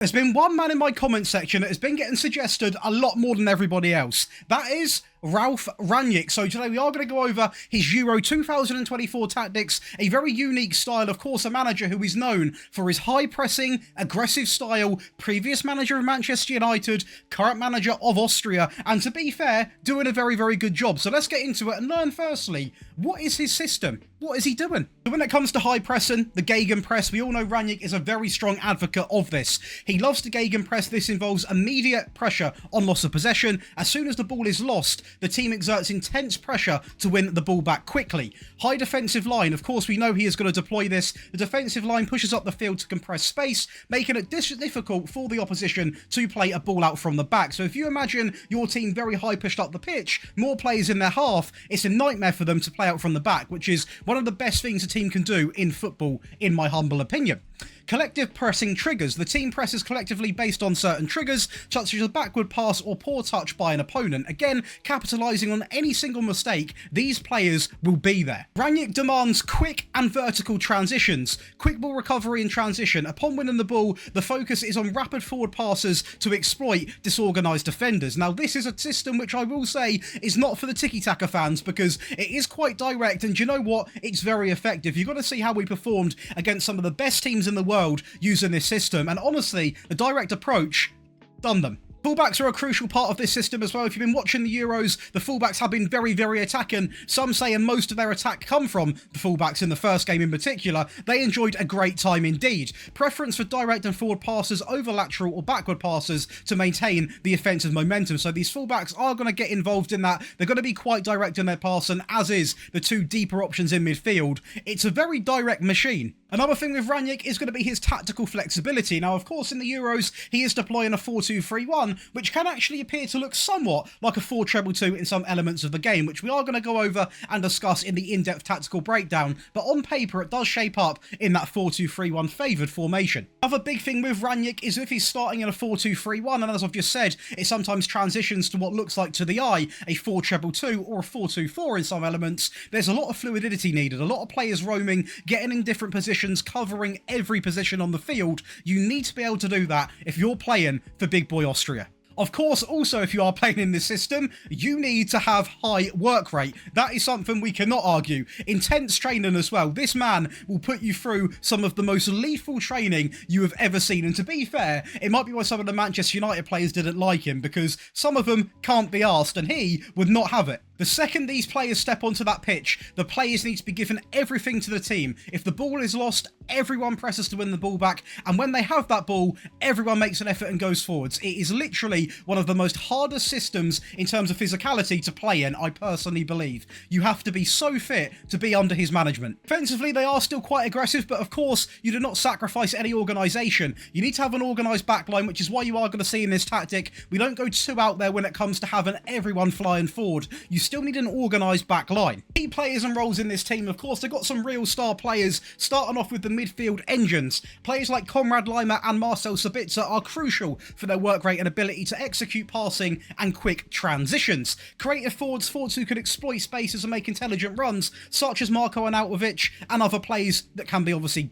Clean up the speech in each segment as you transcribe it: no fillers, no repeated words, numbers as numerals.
There's been one man in my comment section that has been getting suggested a lot more than everybody else. That is Ralf Rangnick. So today we are going to go over his Euro 2024 tactics, a very unique style, of course, a manager who is known for his high-pressing, aggressive style, previous manager of Manchester United, current manager of Austria, and to be fair, doing a very, very good job. So let's get into it and learn firstly, what is his system? What is he doing? So when it comes to high pressing, the Gegenpress, we all know Rangnick is a very strong advocate of this. He loves to Gegenpress. This involves immediate pressure on loss of possession. As soon as the ball is lost, the team exerts intense pressure to win the ball back quickly. High defensive line, of course, we know he is going to deploy this. The defensive line pushes up the field to compress space, making it difficult for the opposition to play a ball out from the back. So if you imagine your team very high pushed up the pitch, more players in their half, it's a nightmare for them to play out from the back, which is one of the best things a team can do in football, in my humble opinion. Collective pressing triggers. The team presses collectively based on certain triggers, such as a backward pass or poor touch by an opponent. Again, capitalising on any single mistake, these players will be there. Rangnick demands quick and vertical transitions. Quick ball recovery and transition. Upon winning the ball, the focus is on rapid forward passes to exploit disorganised defenders. Now, this is a system which I will say is not for the tiki-taka fans, because it is quite direct, and you know what? It's very effective. You've got to see how we performed against some of the best teams in the world using this system, and honestly, the direct approach done them. Fullbacks are a crucial part of this system as well. If you've been watching the Euros, the fullbacks have been very, very attacking. Some say most of their attack come from the fullbacks in the first game in particular. They enjoyed a great time indeed. Preference for direct and forward passes over lateral or backward passes to maintain the offensive momentum. So these fullbacks are going to get involved in that. They're going to be quite direct in their passing, as is the two deeper options in midfield. It's a very direct machine. Another thing with Rangnick is going to be his tactical flexibility. Now, of course, in the Euros, he is deploying a 4-2-3-1, which can actually appear to look somewhat like a 4-2-2 in some elements of the game, which we are going to go over and discuss in the in-depth tactical breakdown. But on paper, it does shape up in that 4-2-3-1 favoured formation. Another big thing with Rangnick is if he's starting in a 4-2-3-1, and as I've just said, it sometimes transitions to what looks like to the eye a 4-2-2 or a 4-2-4 in some elements. There's a lot of fluidity needed, a lot of players roaming, getting in different positions, covering every position on the field. You need to be able to do that if you're playing for Big Boy Austria. Of course, also, if you are playing in this system, you need to have high work rate. That is something we cannot argue. Intense training as well. This man will put you through some of the most lethal training you have ever seen. And to be fair, it might be why some of the Manchester United players didn't like him, because some of them can't be asked, and he would not have it. The second these players step onto that pitch, the players need to be given everything to the team. If the ball is lost, everyone presses to win the ball back, and when they have that ball, everyone makes an effort and goes forwards. It is literally one of the most hardest systems in terms of physicality to play in, I personally believe. You have to be so fit to be under his management. Defensively, they are still quite aggressive, but of course, you do not sacrifice any organisation. You need to have an organised backline, which is why you are going to see in this tactic, we don't go too out there when it comes to having everyone flying forward. You still need an organised back line. Key players and roles in this team, of course, they've got some real star players, starting off with the midfield engines. Players like Konrad Laimer and Marcel Sabitzer are crucial for their work rate and ability to execute passing and quick transitions. Creative forwards who can exploit spaces and make intelligent runs, such as Marko Arnautovic and other players that can be obviously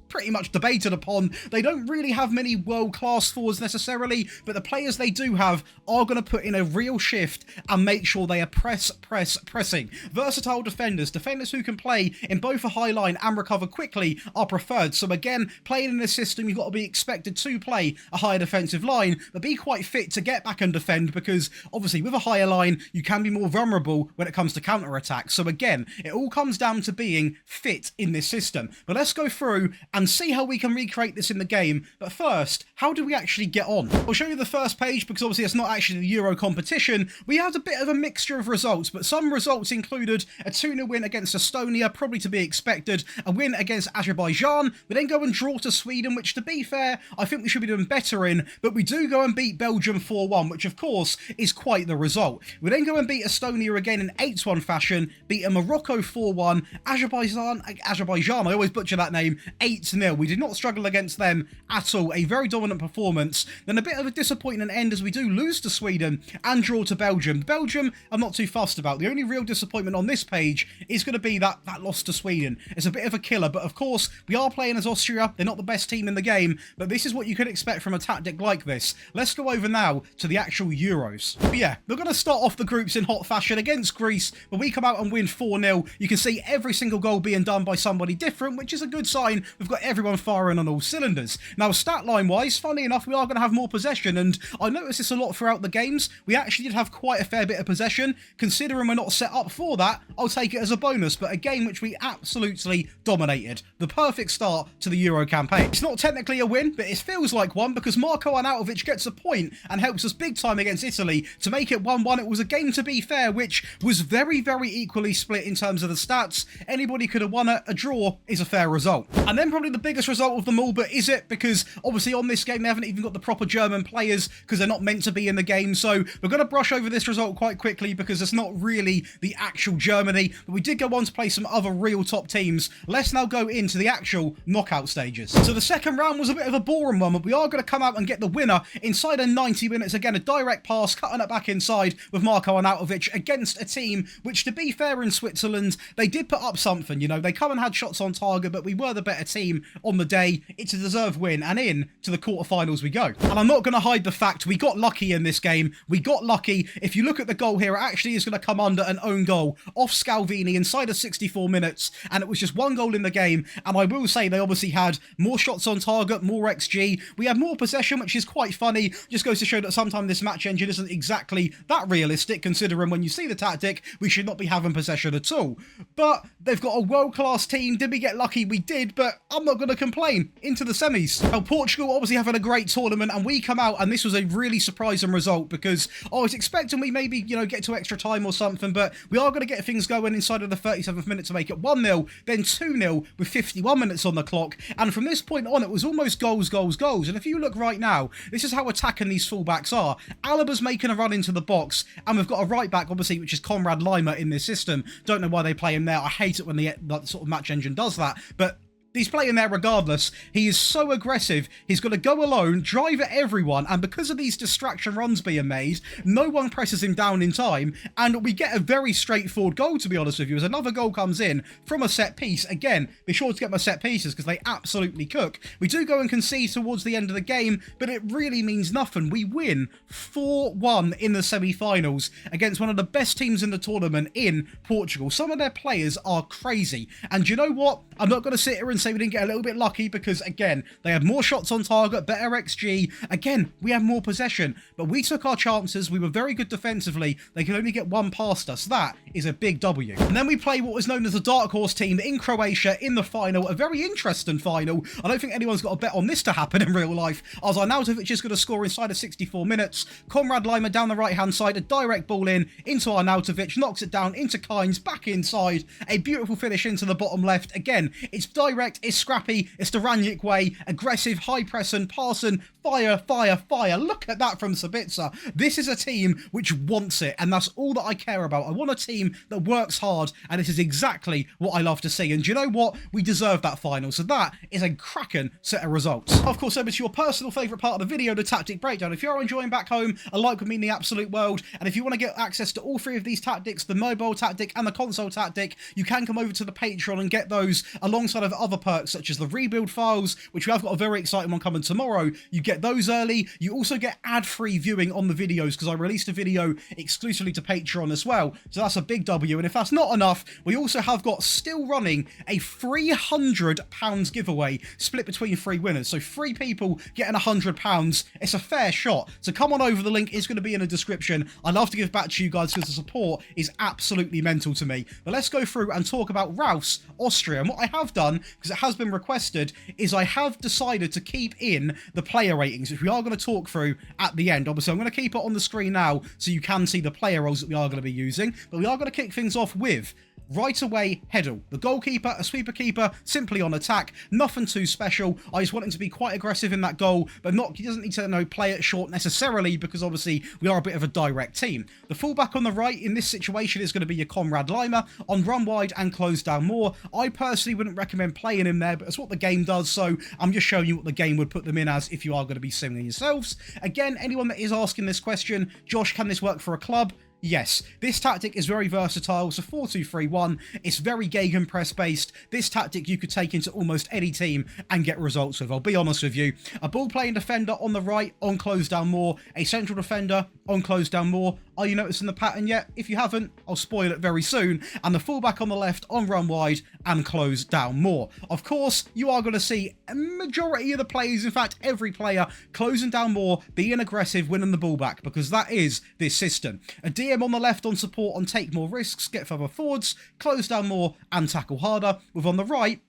pretty much debated upon. They don't really have many world-class forwards necessarily, but the players they do have are going to put in a real shift and make sure they are pressing. Versatile defenders who can play in both a high line and recover quickly are preferred. So again, playing in this system, you've got to be expected to play a higher defensive line, but be quite fit to get back and defend, because obviously with a higher line, you can be more vulnerable when it comes to counter-attack. So again, it all comes down to being fit in this system. But let's go through and see how we can recreate this in the game. But first, how do we actually get on? I'll show you the first page, because obviously it's not actually the Euro competition. We had a bit of a mixture of results, but some results included a 2-0 win against Estonia, probably to be expected, a win against Azerbaijan. We then go and draw to Sweden, which, to be fair, I think we should be doing better in, but we do go and beat Belgium 4-1, which of course is quite the result. We then go and beat Estonia again in 8-1 fashion, beat Morocco 4-1, Azerbaijan, I always butcher that name, 8-2, 8-0. We did not struggle against them at all. A very dominant performance. Then a bit of a disappointing end as we do lose to Sweden and draw to Belgium. Belgium, I'm not too fussed about. The only real disappointment on this page is going to be that loss to Sweden. It's a bit of a killer, but of course, we are playing as Austria. They're not the best team in the game, but this is what you could expect from a tactic like this. Let's go over now to the actual Euros. But yeah, we're going to start off the groups in hot fashion against Greece, but we come out and win 4-0. You can see every single goal being done by somebody different, which is a good sign. We've got everyone firing on all cylinders. Now, stat line wise, funny enough, we are going to have more possession, and I noticed this a lot throughout the games. We actually did have quite a fair bit of possession. Considering we're not set up for that, I'll take it as a bonus, but a game which we absolutely dominated. The perfect start to the Euro campaign. It's not technically a win, but it feels like one because Marko Arnautovic gets a point and helps us big time against Italy to make it 1-1. It was a game, to be fair, which was very, very equally split in terms of the stats. Anybody could have won it. A draw is a fair result. And then probably the biggest result of them all, but is it? Because obviously on this game they haven't even got the proper German players because they're not meant to be in the game. So we're going to brush over this result quite quickly because it's not really the actual Germany. But we did go on to play some other real top teams. Let's now go into the actual knockout stages. So the second round was a bit of a boring one, but we are going to come out and get the winner inside of 90 minutes. Again, a direct pass, cutting it back inside with Marko Arnautovic against a team which, to be fair, in Switzerland, they did put up something. You know, they come and had shots on target, but we were the better team on the day. It's a deserved win, and in to the quarterfinals we go. And I'm not going to hide the fact we got lucky in this game. We got lucky. If you look at the goal here, it actually is going to come under an own goal off Scalvini inside of 64 minutes, and it was just one goal in the game. And I will say they obviously had more shots on target, more XG. We had more possession, which is quite funny. Just goes to show that sometimes this match engine isn't exactly that realistic, considering when you see the tactic, we should not be having possession at all. But they've got a world-class team. Did we get lucky? We did, but I'm not going to complain. Into the semis. Now, Portugal obviously having a great tournament, and we come out, and this was a really surprising result because I was expecting we maybe, you know, get to extra time or something, but we are going to get things going inside of the 37th minute to make it 1-0, then 2-0 with 51 minutes on the clock, and from this point on, it was almost goals, goals, goals. And if you look right now, this is how attacking these fullbacks are. Alaba's making a run into the box, and we've got a right back, obviously, which is Konrad Laimer in this system. Don't know why they play him there. I hate it when that sort of match engine does that, but he's playing there regardless. He is so aggressive. He's going to go alone, drive at everyone, and because of these distraction runs being made, no one presses him down in time, and we get a very straightforward goal, to be honest with you, as another goal comes in from a set piece. Again, be sure to get my set pieces because they absolutely cook. We do go and concede towards the end of the game, but it really means nothing. We win 4-1 in the semi-finals against one of the best teams in the tournament in Portugal. Some of their players are crazy, and you know what? I'm not going to sit here and say we didn't get a little bit lucky because, again, they had more shots on target, better XG. Again, we had more possession, but we took our chances. We were very good defensively. They could only get one past us. That is a big W. And then we play what was known as the dark horse team in Croatia in the final. A very interesting final. I don't think anyone's got a bet on this to happen in real life, as Arnautovic is going to score inside of 64 minutes. Konrad Laimer down the right-hand side, a direct ball in into Arnautovic, knocks it down into Kynes, back inside. A beautiful finish into the bottom left. Again, it's direct, it's scrappy, it's the Rangnick way, aggressive, high pressing, passing, fire, fire, fire. Look at that from Sabitzer. This is a team which wants it, and that's all that I care about. I want a team that works hard, and this is exactly what I love to see. And do you know what? We deserve that final, so that is a cracking set of results. Of course, over to your personal favourite part of the video, the tactic breakdown. If you're enjoying back home, a like would mean the absolute world, and if you want to get access to all three of these tactics, the mobile tactic and the console tactic, you can come over to the Patreon and get those alongside of other perks such as the rebuild files, which we have got a very exciting one coming tomorrow. You get those early. You also get ad-free viewing on the videos because I released a video exclusively to Patreon as well, so that's a big W. And if that's not enough, we also have got still running a £300 giveaway split between 3 winners, so 3 people getting £100. It's a fair shot, so come on over. The link is going to be in the description. I'd love to give back to you guys because the support is absolutely mental to me. But let's go through and talk about Ralph's Austria. And what I have done, because it has been requested, is I have decided to keep in the player ratings, which we are going to talk through at the end. Obviously, I'm going to keep it on the screen now so you can see the player roles that we are going to be using, but we are going to kick things off with right away headle. The goalkeeper, a sweeper keeper, simply on attack, nothing too special. I just want him to be quite aggressive in that goal, but he doesn't need to play it short necessarily, because obviously we are a bit of a direct team. The fullback on the right in this situation is going to be your Conrad Lima on run wide and close down more. I personally wouldn't recommend playing him there, but it's what the game does, so I'm just showing you what the game would put them in as if you are going to be simming yourselves. Again, anyone that is asking this question, Josh, can this work for a club? Yes, this tactic is very versatile. It's a 4-2-3-1. It's very Gegenpress based. This tactic you could take into almost any team and get results with. I'll be honest with you. A ball playing defender on the right, on close down more. A central defender on close down more. Are you noticing the pattern yet? If you haven't, I'll spoil it very soon. And the fullback on the left on run wide and close down more. Of course, you are going to see a majority of the players, in fact, every player closing down more, being aggressive, winning the ball back, because that is this system. A DM on the left on support on take more risks, get further forwards, close down more and tackle harder. With on the right,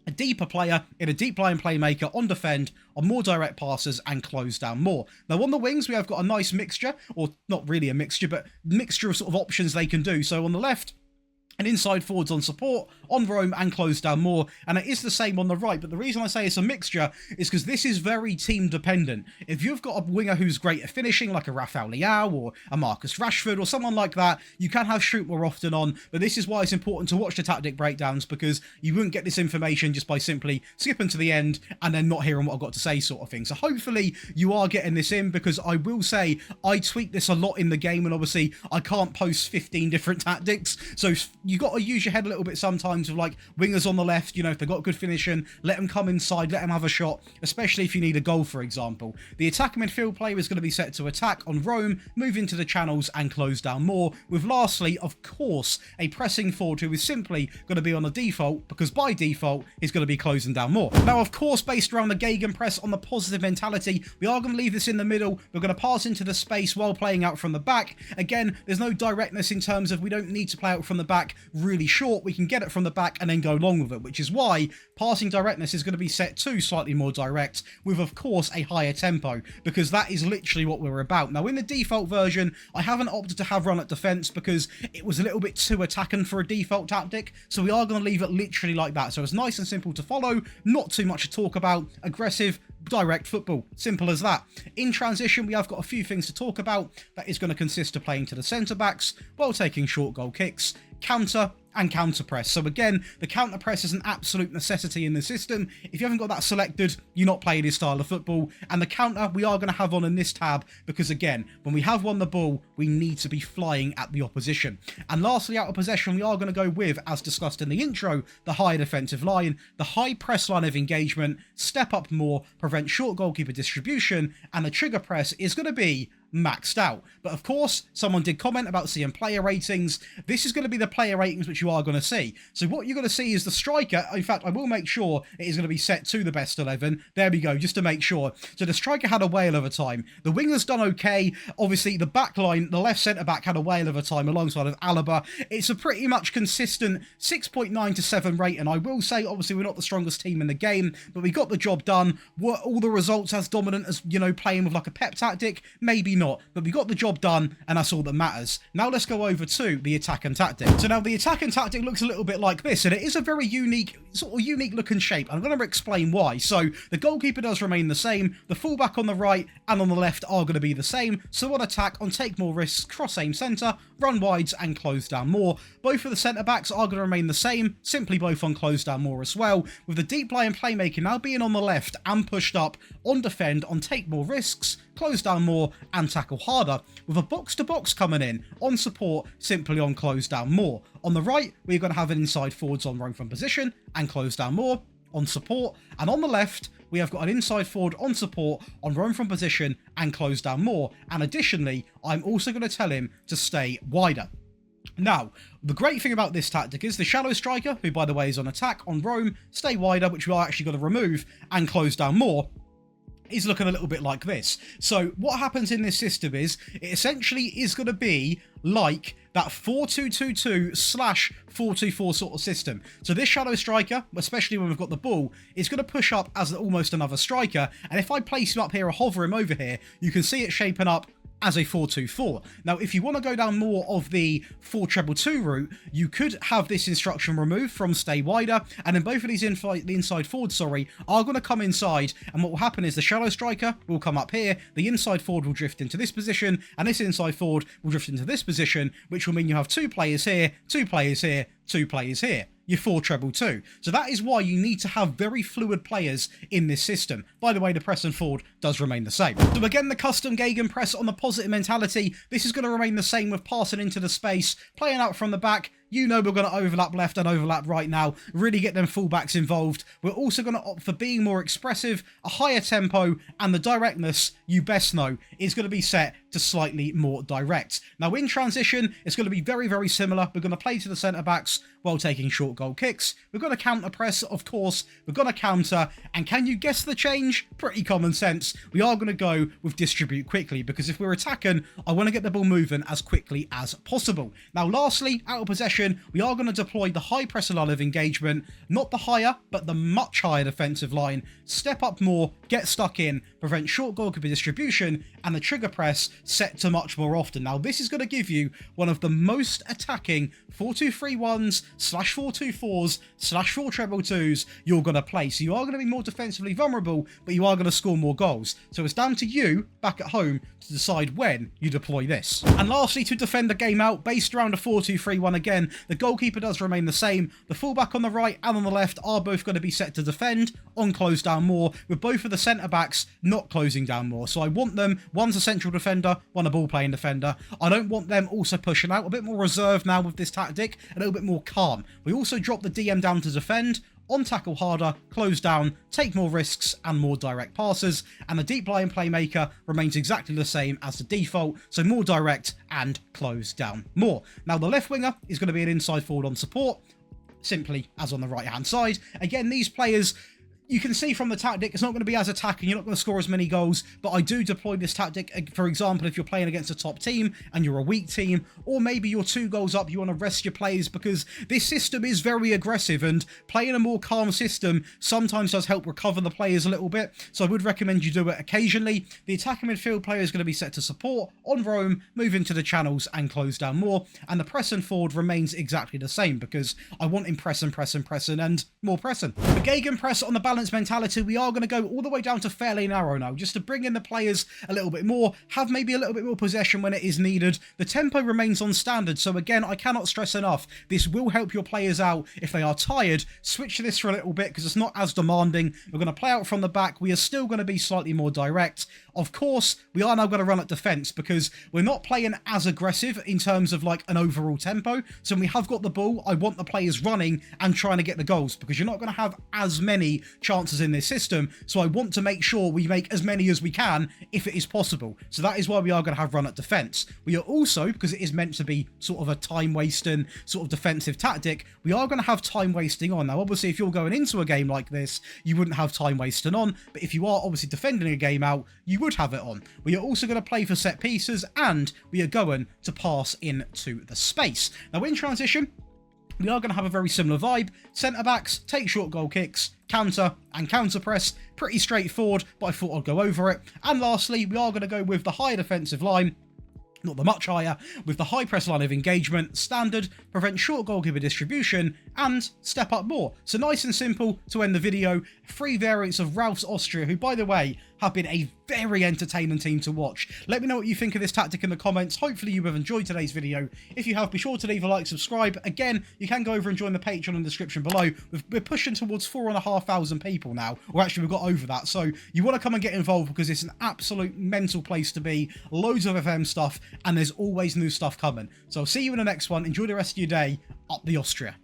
a deeper player in a deep line playmaker on defend, on more direct passes and close down more. Now on the wings, we have got a nice mixture, or not really a mixture, but mixture of sort of options they can do. So on the left, and inside forwards on support, on roam and close down more, and it is the same on the right. But the reason I say it's a mixture is because this is very team dependent. If you've got a winger who's great at finishing, like a Rafael Leao or a Marcus Rashford or someone like that, you can have shoot more often on. But this is why it's important to watch the tactic breakdowns, because you wouldn't get this information just by simply skipping to the end and then not hearing what I've got to say, sort of thing. So hopefully you are getting this in, because I will say I tweak this a lot in the game, and obviously I can't post 15 different tactics, so you got to use your head a little bit sometimes with like wingers on the left. If they've got good finishing, let them come inside, let them have a shot, especially if you need a goal, for example. The attacking midfield player is going to be set to attack on roam, move into the channels and close down more, with lastly, of course, a pressing forward who is simply going to be on the default, because by default he's going to be closing down more. Now, of course, based around the Gegenpress on the positive mentality, we are going to leave this in the middle. We're going to pass into the space while playing out from the back. Again, there's no directness in terms of we don't need to play out from the back really short. We can get it from the back and then go long with it, which is why passing directness is going to be set to slightly more direct, with of course a higher tempo, because that is literally what we're about. Now in the default version, I haven't opted to have run at defense because it was a little bit too attacking for a default tactic, so we are going to leave it literally like that. So it's nice and simple to follow, not too much to talk about, aggressive, direct football, simple as that. In transition, we have got a few things to talk about. That is going to consist of playing to the centre backs while taking short goal kicks, counter and counter press. So again, the counter press is an absolute necessity in the system. If you haven't got that selected, you're not playing this style of football. And the counter we are going to have on in this tab, because again, when we have won the ball, we need to be flying at the opposition. And lastly, out of possession, we are going to go with, as discussed in the intro, the high defensive line, the high press line of engagement, step up more, prevent short goalkeeper distribution, and the trigger press is going to be maxed out. But of course, someone did comment about seeing player ratings. This is going to be the player ratings which you are going to see. So what you're going to see is the striker. In fact, I will make sure it is going to be set to the best 11. There we go, just to make sure. So the striker had a whale of a time. The winger's done okay. Obviously, the back line, the left centre-back had a whale of a time alongside of Alaba. It's a pretty much consistent 6.9 to 7 rating. I will say, obviously, we're not the strongest team in the game, but we got the job done. Were all the results as dominant as, playing with like a pep tactic? Maybe not, but we got the job done, and that's all that matters. Now let's go over to the attack and tactic. So now the attack and tactic looks a little bit like this, and it is a very unique looking shape. I'm going to explain why. So the goalkeeper does remain the same, the fullback on the right and on the left are going to be the same. So on attack, on take more risks, cross aim centre, run wides and close down more. Both of the centre backs are going to remain the same, simply both on close down more as well, with the deep line playmaking now being on the left and pushed up, on defend, on take more risks, close down more and tackle harder, with a box to box coming in, on support, simply on close down more. On the right, we're going to have an inside forwards on roam from position and close down more, on support, and on the left, we have got an inside forward on support, on roam from position and close down more. And additionally, I'm also going to tell him to stay wider. Now, the great thing about this tactic is the shallow striker, who by the way is on attack, on roam, stay wider, which we are actually going to remove, and close down more, is looking a little bit like this. So what happens in this system is it essentially is going to be like that 4-2-2-2/4-2-4 sort of system. So this shadow striker, especially when we've got the ball, is going to push up as almost another striker. And if I place him up here or hover him over here, you can see it shaping up as a 4-2-4. Now, if you want to go down more of the 4-2-2 route, you could have this instruction removed from stay wider, and then both of these the inside forwards, are going to come inside, and what will happen is the shallow striker will come up here, the inside forward will drift into this position, and this inside forward will drift into this position, which will mean you have 2 players here, 2 players here, 2 players here. Your 4-2-2. So that is why you need to have very fluid players in this system. By the way, the press and forward does remain the same. So again, the custom Gegenpress on the positive mentality, this is going to remain the same with passing into the space, playing out from the back. You know we're going to overlap left and overlap right now, really get them fullbacks involved. We're also going to opt for being more expressive, a higher tempo, and the directness, you best know, is going to be set to slightly more direct. Now in transition, it's going to be very, very similar. We're going to play to the centre-backs while taking short goal kicks. We're going to counter press, of course. We're going to counter, and can you guess the change? Pretty common sense. We are going to go with distribute quickly, because if we're attacking, I want to get the ball moving as quickly as possible. Now lastly, out of possession, we are going to deploy the high press line of engagement, not the higher, but the much higher defensive line. Step up more, get stuck in, prevent short goalkeeper distribution, and the trigger press set to much more often. Now this is going to give you one of the most attacking 4-2-3-1s / 4-2-4s / 4-2-2s you're going to play. So you are going to be more defensively vulnerable, but you are going to score more goals. So it's down to you back at home to decide when you deploy this. And lastly, to defend the game out, based around a 4-2-3-1 again, the goalkeeper does remain the same. The fullback on the right and on the left are both going to be set to defend on close down more, with both of the centre-backs not closing down more. So I want them, one's a central defender, one a ball-playing defender. I don't want them also pushing out, a bit more reserved now with this tactic, a little bit more calm. We also drop the DM down to defend, on tackle harder, close down, take more risks and more direct passes, and the deep lying playmaker remains exactly the same as the default, so more direct and close down more. Now the left winger is going to be an inside forward on support, simply as on the right hand side. Again, these players, you can see from the tactic, it's not going to be as attacking, you're not going to score as many goals, but I do deploy this tactic, for example, if you're playing against a top team and you're a weak team, or maybe you're 2 goals up, you want to rest your players, because this system is very aggressive, and playing a more calm system sometimes does help recover the players a little bit, so I would recommend you do it occasionally. The attacking midfield player is going to be set to support, on roam, move into the channels and close down more, and the press and forward remains exactly the same, because I want him pressing and more pressing. The Gegenpress on the balance mentality, we are going to go all the way down to fairly narrow now, just to bring in the players a little bit more, have maybe a little bit more possession when it is needed. The tempo remains on standard, so again, I cannot stress enough, this will help your players out if they are tired. Switch to this for a little bit because it's not as demanding. We're going to play out from the back. We are still going to be slightly more direct. Of course, we are now going to run at defense because we're not playing as aggressive in terms of like an overall tempo. So when we have got the ball, I want the players running and trying to get the goals, because you're not going to have as many chances in this system. So I want to make sure we make as many as we can if it is possible. So that is why we are going to have run at defense. We are also, because it is meant to be sort of a time wasting sort of defensive tactic, we are going to have time wasting on. Now obviously if you're going into a game like this, you wouldn't have time wasting on, but if you are obviously defending a game out, you would have it on. We are also going to play for set pieces, and we are going to pass into the space. Now in transition, we are going to have a very similar vibe. Centre backs take short goal kicks, counter and counter press. Pretty straightforward, but I thought I'd go over it. And lastly, we are going to go with the higher defensive line, not the much higher, with the high press line of engagement, standard, prevent short goalkeeper distribution, and step up more. So nice and simple to end the video. 3 variants of Ralph's Austria, who, by the way, have been a very entertaining team to watch. Let me know what you think of this tactic in the comments. Hopefully you have enjoyed today's video. If you have, be sure to leave a like, subscribe. Again, you can go over and join the Patreon in the description below. We're pushing towards 4,500 people now, or actually we've got over that. So you want to come and get involved because it's an absolute mental place to be. Loads of FM stuff, and there's always new stuff coming. So I'll see you in the next one. Enjoy the rest of your day. Up the Austria.